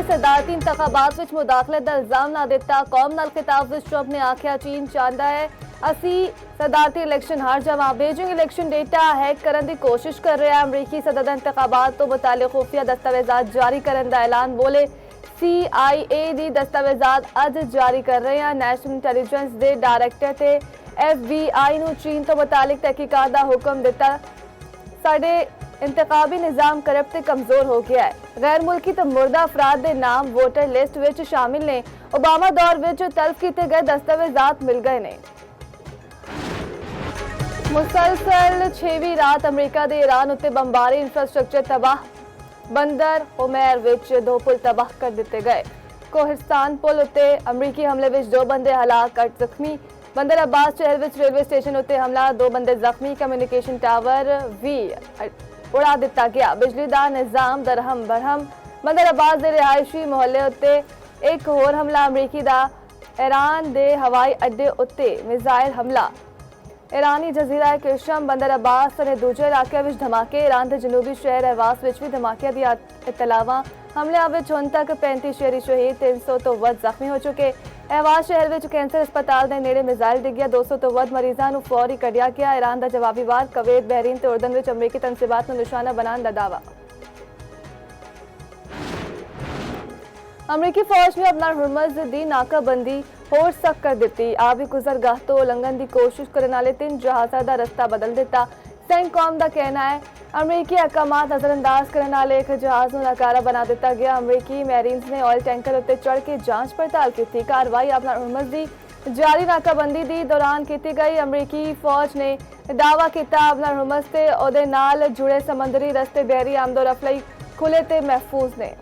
सदारती इंतखाबात विच मुदाखलत दा इल्जाम ना दिता। कौम नाल खिताब विच ट्रंप ने आख्या चीन चाहता है असी सदारती इलैक्शन हार जावां। बीजिंग इलैक्शन डेटा हैक करने की कोशिश कर रहा है। अमरीकी सदर दा इंतखाबात तो मुतालिक खुफिया दस्तावेजात जारी करने का ऐलान। बोले CIA दी दस्तावेजात अज जारी कर रहे हैं। नैशनल इंटैलीजेंस दे डायरैक्टर ते FBI नूं चीन तो मुतालिक तहकीकात दा हुक्म दिता। साडे इंतखाबी निज़ाम करप्ट ते कमजोर हो गया है। गैर मुल्की तो मुर्दा अफराद के नाम वोटर लिस्ट विच शामिल ने। ओबामा दौर विच तलब किए गए दस्तावेजात मिल गए ने। मुसलसल 6वीं रात अमरीका दे ईरान उत्ते बंबारी इंफ्रास्ट्रक्चर तबाह। बंदर होमैर विच 2 पुल तबाह कर दिते गए। कोहिस्तान पुल उत्ते अमरीकी हमले विच 2 बंदे हलाक 8 जख्मी। बंदर अब्बास शहर विच रेलवे स्टेशन उत्ते हमला 2 बंदे जख्मी। कम्युनिकेशन टावर भी उड़ा दिता गया। बिजली दा निज़ाम दरहम बरहम। बंदर अब्बास दे रिहायशी मोहल्ले उत्ते एक होर हमला अमरीकी दा ईरान दे हवाई अड्डे उत्ते मिसाइल हमला। ईरानी जजीरा किशम बंदर अब्बास सने दूजे इलाके विच धमाके। ईरान के जनूबी शहर अहवास विच भी धमाके दी इतलावां। हमले विच हुण तक 35 शहरी शहीद 300 तो वध जख्मी हो चुके। अहवास शहर विच कैंसर अस्पताल के नेड़े मिसाइल डिग्गिया। 200 तो वध मरीजों को फौरी कढ़िया गया। ईरान का जवाबी वार। कवैत बहरीन ते उर्दन विच अमरीकी तनसीबात को निशाना बनाने का दावा। अमरीकी फौज ने अपना हुरमज दी नाकाबंदी होर सख्त कर दी। आबी गुजरगाह तो उल्लंघन की कोशिश करने वाले 3 जहाज़ों का रस्ता बदल दिता। सेंटकॉम का कहना है अमरीकी अहकाम नजरअंदाज करने वाले एक जहाज को नाकारा बना दिता गया। अमरीकी मैरीन्स ने ऑयल टैंकर उत्ते चढ़ के जांच पड़ताल की थी। कार्रवाई अपना हुरमज की जारी नाकाबंदी दी दौरान की गई। अमरीकी फौज ने दावा किया अपना हुरमज से उहदे नाल जुड़े समंदरी रस्ते बहरी आमदोरफली खुले ते महफूज ने।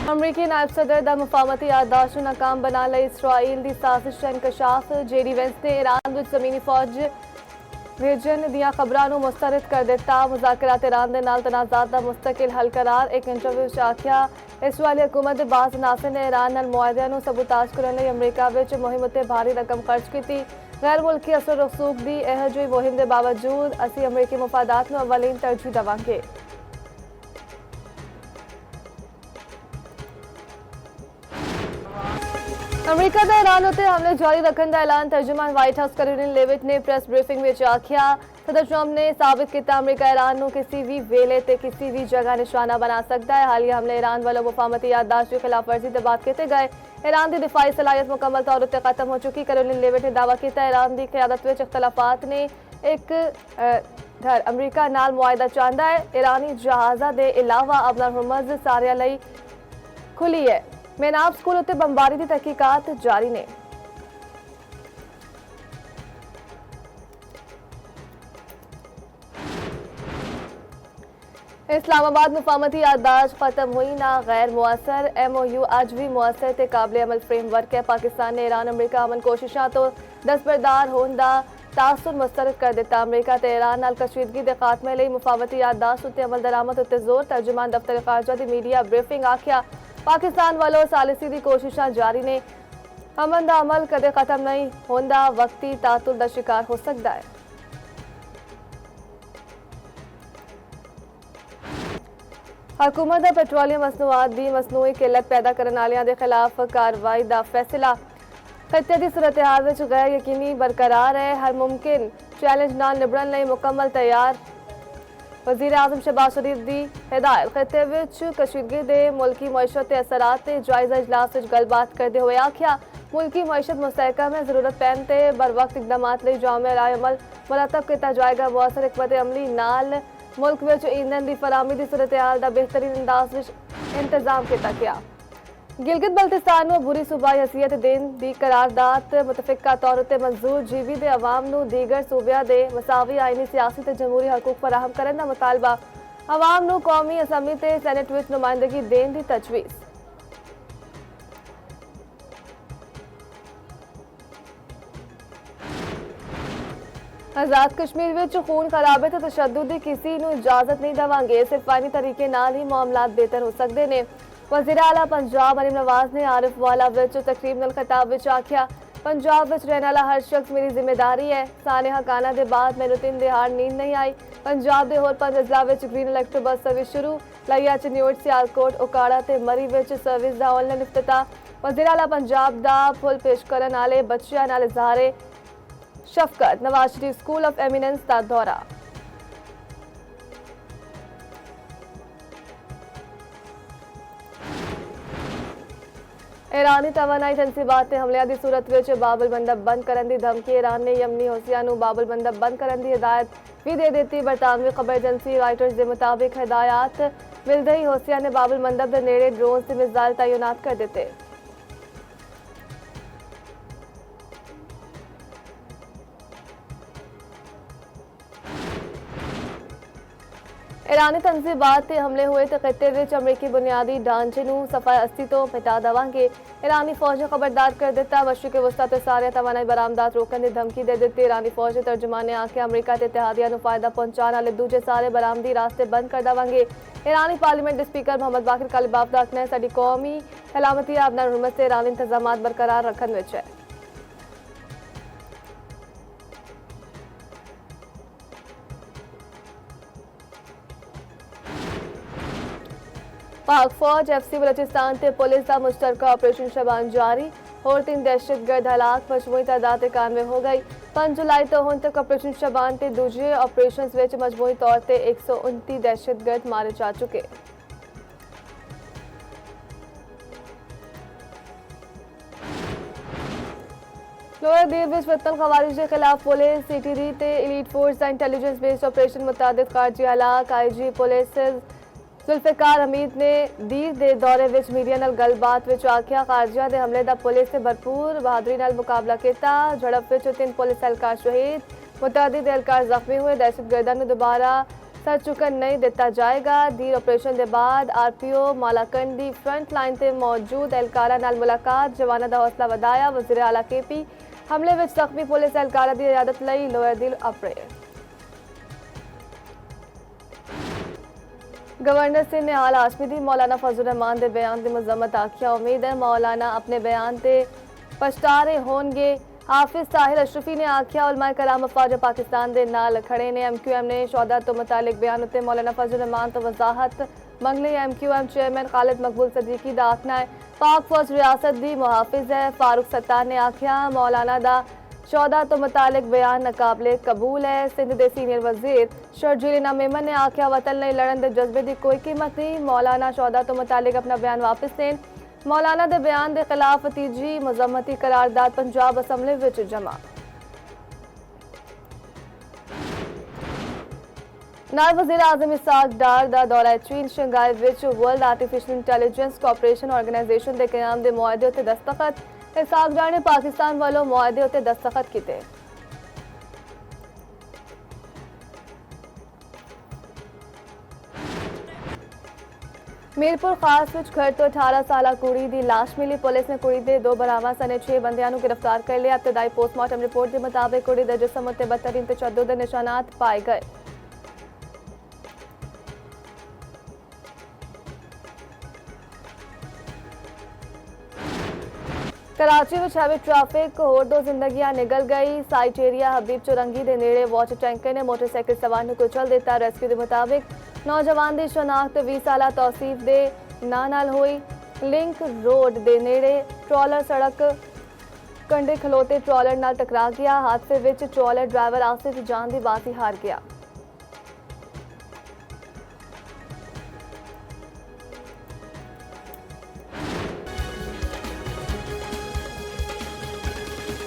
अमरीकी नायब सदर दा मुफाहमती याददाश्त नाकाम बनाने लई इसराइल दी साजिश का इंकशाफ। जेडी वेंस ने ईरान विच ज़मीनी फौज भेजन दियां खबरां मुस्तरद कर दिता। मुज़ाकरात ईरान दे नाल तनाज़ात दा मुस्तकिल हल करार। एक इंटरव्यू च आख्या इसराइली हुकूमत दे बाज़ अनासर ने ईरान नाल मुआहिदे नूं सबूताज करने लई अमरीका विच मुहिम उत्ते भारी रकम खर्च की। गैर मुल्की असर रसूख दी इहो जी मुहिम दे बावजूद असी अमरीकी मुफादात नूं अवलीन तरजीह देवांगे। अमरीका का ईरान उत्ते हमले जारी रखने का ऐलान। तर्जुमान व्हाइट हाउस कैरोलिन लेविट ने प्रेस ब्रीफिंग में आख्या सदर ट्रंप ने साबित किया अमरीका ईरान को किसी भी वेले ते किसी भी जगह निशाना बना सकता है। हालिया हमले ईरान वालों मुफाहमती याददाश्त की खिलाफ वर्जी से बात किए गए। ईरान की दिफाई सलाहियत मुकम्मल तौर पर खत्म हो चुकी। कैरोलिन लेविट ने दावा किया ईरान की क्यादत में इख्तलाफात ने एक घर अमरीका नाल मुआहिदा चाहता है। ईरानी जहाज़ा के अलावा अपना हुरमज सारियां लई खुली है। मेनाब स्कूल उत्ते बंबारी की तहकीकात जारी ने। इस्लामाबाद मुफाहमती याददाश्त खत्म हुई ना गैर मुअसर। MOU अज भी मुअसर ते काबिल अमल फ्रेमवर्क है। पाकिस्तान ने ईरान अमरीका अमन कोशिशों तो दस्तबरदार होने का तासुर मुस्तरद कर दिता। अमरीका ते ईरान नाल कशीदगी के खात्मे लई मुफाहमती याददाश्त उत्ते अमल दरामद उत्ते जोर। तर्जुमान दफ्तर खारजा की मीडिया ब्रीफिंग आख्या पाकिस्तान वालों सालिसी की कोशिशें जारी ने। अमन का अमल कदे खत्म नहीं होंदा। वक्ती तातुल का शिकार हो सकता है। हुकूमत का पेट्रोलियम मसनूआत की मसनूई किल्लत पैदा करने वालियों के खिलाफ कार्रवाई का फैसला। खत्ते की सूरत हाल में गैर यकीनी बरकरार है। हर मुमकिन चैलेंज नाल निबड़न लई मुकम्मल तैयार। वज़ीर आज़म शहबाज शरीफ की हिदायत। खत्ते विच कशीदगी के मुल्की मईशत के असरात ते जायजा इजलास में गलबात करते हुए आख्या मुल्की मईशत मुस्तहकम है। जरूरत पैन ते बर वक्त इकदाम लई जामे राय अमल मुरतब किया जाएगा। मुअसर हिकमत अमली नाल मुल्क विच ईंधन की फराहमी की सूरत हाल का बेहतरीन अंदाज में इंतजाम किया गया। गिलगित बल्तिस्तान को बुरी सूबाई हैसियत देने की करारदाद मुतफिका तौर पर मंजूर। GB के अवाम को दीगर सूबिया के मसावी आईनी सियासी ते जमहूरी हकूक फराहम करने का मुतालबा। अवाम को कौमी असम्बली ते सैनेट विच नुमाइंदगी देने की तजवीज़। आज़ाद कश्मीर विच खून खराबे ते तशद्दुद की किसी को इजाजत नहीं देवांगे। सिर्फ आईनी तरीके नाल ही मामलात बेहतर हो सकते हैं। वज़ीर आला पंजाब मरीम नवाज ने आरिफ वाला विच तकरीब नाल खिताब विच आख्या पंजाब विच रहने वाला हर शख्स मेरी जिम्मेदारी है। सानेहा खाना के बाद मैनू 3 दिहाड़ नींद नहीं आई। पंजाब के होर 5 अजला विच ग्रीन इलेक्ट्रिक बस सर्विस शुरू। लाइया च न्यूट सियालकोट उकाड़ा ते मरी विच सर्विस का ऑनलाइन इफ्तिताह। वज़ीर आला पंजाब का फुल पेश करने वाले बच्चों नाल इज़हारे शफकत। Nawaz Sharif school of eminence का दौरा। ईरानी तवानाई तनसीबात ते हमलियां दी सूरत विच बाबुल बंदर बंद करने की धमकी। ईरान ने यमनी हौसियां नूं बाबुल बंदर बंद करने की हिदायत भी दे दी। बरतानवी खबर एजेंसी राइटर्स के मुताबिक हिदायत मिलते ही हौसियां ने बाबुल बंदर के नेड़े ड्रोन से मिसाइल तैनात कर दिते। ईरानी तनसीबात ते हमले हुए तो खिते विच अमरीकी बुनियादी ढांचे नूं सफाई अस्ती तो मिटा देवांगे। ईरानी फौज ने खबरदार कर दिता। मशरक़ वस्ता ते सारे तवानाई बरामदात रोकने की धमकी दे दी। ईरानी फौज के तर्जुमान ने आख्या अमरीका ते इत्तेहादिया नूं फायदा पहुंचाने वाले दूजे सारे बरामदी रास्ते बंद कर देवांगे। ईरानी पार्लीमेंट के स्पीकर मोहम्मद बाकिर कालिबाफ का आखना है साडी कौमी सलामती आपना हुरमत से ईरानी इंतजाम बरकरार रखने विच है। पाक फौज FC बलोचिस्तान ते पुलिस का मुश्तरका ऑपरेशन शबान जारी। होर 3 दहशतगर्द हलाक। मजमूई तादाद 91 हो गई। 5 जुलाई तो हुण तक ऑपरेशन शबान ते दूजे ऑपरेशन विच मजमूई तौर पर 129 दहशतगर्द मारे जा चुके। लोअर दीर विच वतन खवारिज के खिलाफ पुलिस CTD ते एलीट फोर्स का इंटेलिजेंस बेस्ड ऑपरेशन मुताबिक खारजी हलाक। IG पुलिस जुल्फिकार हमीद ने दीर दे दौरे विच मीडिया नाल गलबात विच आख्या खारजिया दे हमले दा पुलिस ने भरपूर बहादुरी नाल मुकाबला किया। झड़प विच 3 पुलिस एहलकार शहीद, मुतअद्दिद एहलकार जख्मी हुए। दहशतगर्दां नूं दोबारा सर चुकन नहीं दिता जाएगा। दीर ऑपरेशन के बाद RPO मालाकंड दी फ्रंट लाइन ते मौजूद एहलकारां नाल मुलाकात। जवानां दा हौसला वधाया। वज़ीर आला KP हमले विच जख्मी पुलिस एहलकारां दी इयादत लई लोअर दिल अपरे। गवर्नर सिंह ने हाल हाशमी दी मौलाना फजल रहमान के बयान की मजम्मत आख्या। उम्मीद है मौलाना अपने बयान से पछतारे होंगे। हाफिज ताहिर अशरफी ने आख्या उलमाए कराम अफवाज पाकिस्तान के नाल खड़े ने। MQM ने शौदा तो मुतालिक बयान उत्ते मौलाना फजल रहमान तो वजाहत मंगली। MQM चेयरमैन खालिद मकबूल सदीकी का आखना है पाक फौज रियासत की मुहाफिज है। फारूक सत्तार ने आख्या मौलाना का शौदा तो मुतालिक बयान नाकाबिले कबूल है। सिंध के सीनियर वजीर शर्जील मेमन ने आख्या वतन नहीं लड़न के जज्बे की कोई कीमत नहीं। मौलाना शौदा तो मुतालिक अपना बयान वापस लेन। मौलाना के बयान के खिलाफ तीजी मजम्मती करारदाद पंजाब असम्बली विच जमा। नायब वज़ीर आज़म इसहाक डार का दौरा चीन शंघाई विच world artificial intelligence cooperation organisation के क़याम के मुआहदे उत्ते दस्तखत। इसहाक डार ने पाकिस्तान वालों मुआहदे उत्ते दस्तखत किए। मीरपुर खास विच घर तो 18 साला कुड़ी की लाश मिली। पुलिस ने कुड़ी के 2 बरामद सने 6 बंदियां नूं गिरफ्तार कर लिया। इब्तदाई पोस्टमार्टम रिपोर्ट के मुताबिक कुड़ी के जिस्म उत्ते बदतरीन तशद्दुद के निशानात पाए गए। कराची में हैवी ट्रैफिक होर 2 जिंदगियां निकल गई। साइट एरिया हबीब चौरंगी के नेड़े वाटर टैंकर ने मोटरसाइकिल सवार को कुचल दिता। रेस्क्यू के मुताबिक नौजवान की शनाख्त 20 साला तौसीफ दे नाल हुई। लिंक रोड के नेड़े ट्रॉलर सड़क कंढे खलोते ट्रॉलर नाल टकरा गया। हादसे विच ट्रॉलर ड्राइवर आसिफ जान की बाजी हार गया।